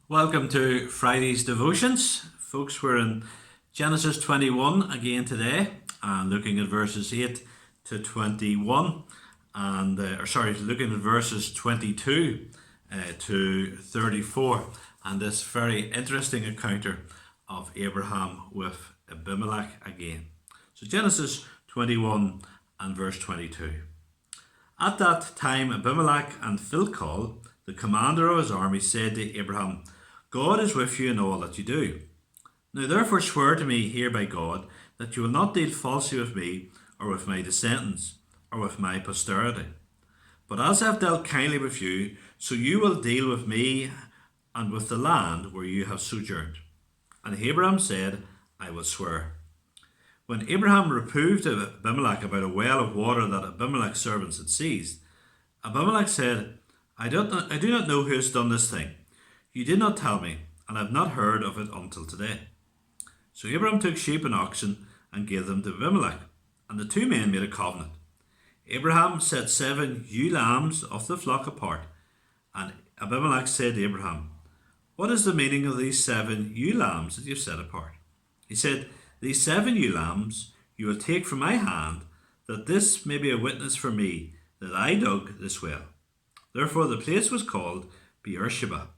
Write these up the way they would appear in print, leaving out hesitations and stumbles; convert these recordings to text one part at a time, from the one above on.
Welcome to Friday's devotions. Folks, we're in Genesis 21 again today and looking at verses 8 to 21 looking at verses 22 to 34 and this very interesting encounter of Abraham with Abimelech again. So Genesis 21 and verse 22. At that time Abimelech and Phicol, the commander of his army, said to Abraham, God is with you in all that you do. Now therefore swear to me here by God that you will not deal falsely with me, or with my descendants, or with my posterity. But as I have dealt kindly with you, so you will deal with me and with the land where you have sojourned. And Abraham said, I will swear. When Abraham reproved Abimelech about a well of water that Abimelech's servants had seized, Abimelech said, I do not know who has done this thing. You did not tell me, and I have not heard of it until today. So Abraham took sheep and oxen and gave them to Abimelech, and the two men made a covenant. Abraham set 7 ewe lambs of the flock apart, and Abimelech said to Abraham, What is the meaning of these 7 ewe lambs that you have set apart? He said, These 7 ewe lambs you will take from my hand, that this may be a witness for me that I dug this well. Therefore the place was called Beersheba,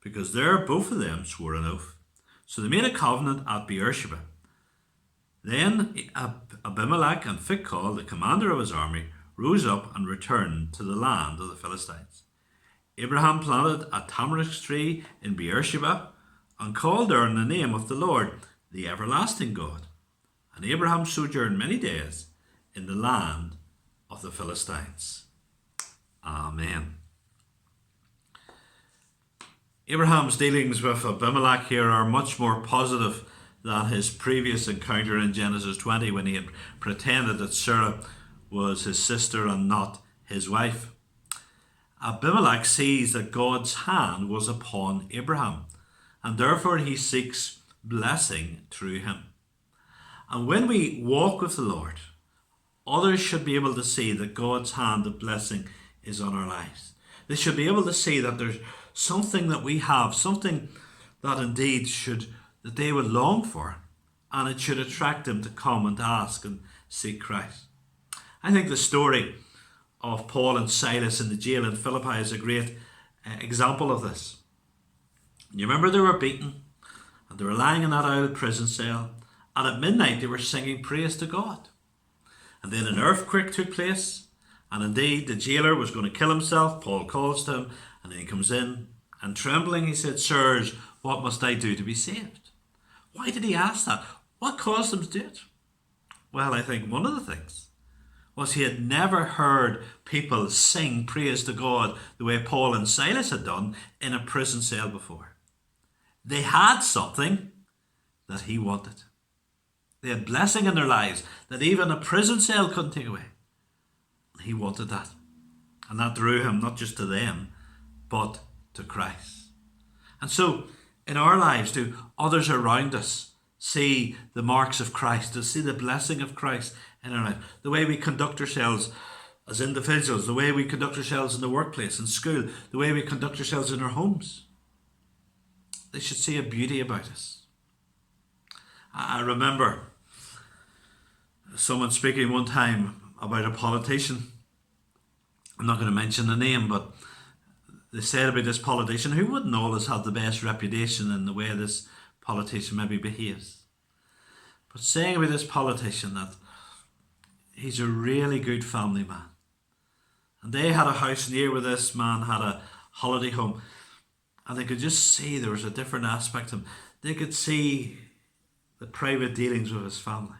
because there both of them swore an oath. So they made a covenant at Beersheba. Then Abimelech and Phicol, the commander of his army, rose up and returned to the land of the Philistines. Abraham planted a tamarisk tree in Beersheba and called there on the name of the Lord, the everlasting God. And Abraham sojourned many days in the land of the Philistines. Amen. Abraham's dealings with Abimelech here are much more positive than his previous encounter in Genesis 20 when he had pretended that Sarah was his sister and not his wife. Abimelech sees that God's hand was upon Abraham, and therefore he seeks blessing through him. And when we walk with the Lord, others should be able to see that God's hand of blessing is on our lives. They should be able to see that there's something that we have, something that indeed that they would long for, and it should attract them to come and ask and seek Christ. I think the story of Paul and Silas in the jail in Philippi is a great example of this. You remember they were beaten and they were lying in that old prison cell, and at midnight they were singing praise to God. And then an earthquake took place, and indeed the jailer was going to kill himself. Paul calls to him, and then he comes in, and trembling he said, Sirs, what must I do to be saved? Why did he ask that? What caused him to do it? Well, I think one of the things was he had never heard people sing praise to God the way Paul and Silas had done in a prison cell before. They had something that he wanted. They had blessing in their lives that even a prison cell couldn't take away. He wanted that. And that drew him not just to them, but to Christ. And so, in our lives, do others around us see the marks of Christ, to see the blessing of Christ in our life, the way we conduct ourselves as individuals, the way we conduct ourselves in the workplace, in school, the way we conduct ourselves in our homes. They should see a beauty about us. I remember someone speaking one time about a politician. I'm not going to mention the name, but they said about this politician who wouldn't always have the best reputation in the way this politician maybe behaves. But saying about this politician that he's a really good family man. And they had a house near where this man had a holiday home. And they could just see there was a different aspect to him. They could see the private dealings with his family.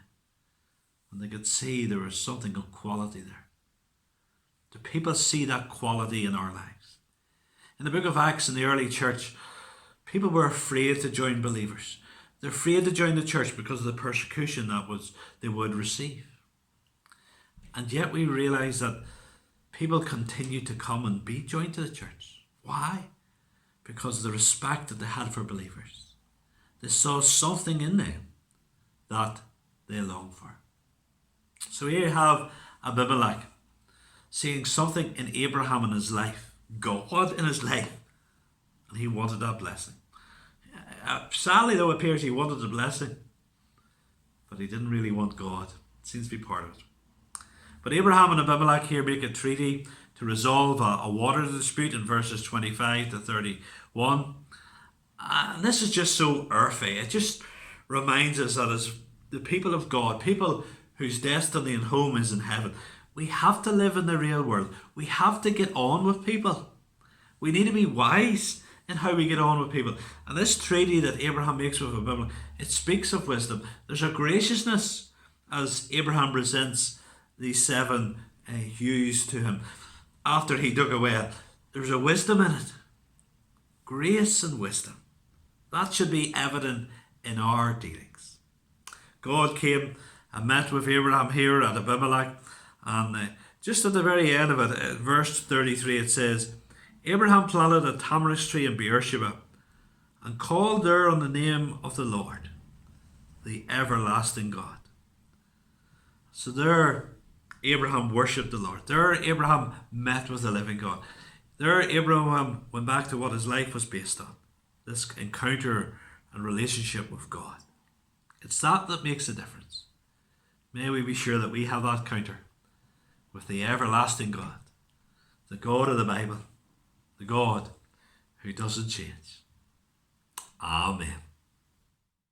And they could see there was something of quality there. Do people see that quality in our lives? In the book of Acts in the early church, people were afraid to join believers. They're afraid to join the church because of the persecution they would receive. And yet we realize that people continue to come and be joined to the church. Why? Because of the respect that they had for believers. They saw something in them that they longed for. So here you have Abimelech seeing something in Abraham in his life, God in his life, and he wanted that blessing. Sadly, though, it appears he wanted the blessing, but he didn't really want God. It seems to be part of it. But Abraham and Abimelech here make a treaty to resolve a water dispute in verses 25 to 31. And this is just so earthy. It just reminds us that as the people of God, people whose destiny and home is in heaven, we have to live in the real world. We have to get on with people. We need to be wise in how we get on with people. And this treaty that Abraham makes with Abimelech, it speaks of wisdom. There's a graciousness as Abraham presents these 7 ewes to him after he dug a well. There's a wisdom in it. Grace and wisdom. That should be evident in our dealings. God came and met with Abraham here at Abimelech, and just at the very end of it, verse 33, it says, Abraham planted a tamarisk tree in Beersheba and called there on the name of the Lord, the everlasting God. So there Abraham worshipped the Lord. There Abraham met with the living God. There Abraham went back to what his life was based on, this encounter and relationship with God. It's that makes a difference. May we be sure that we have that encounter with the everlasting God, the God of the Bible, the God who doesn't change. Amen.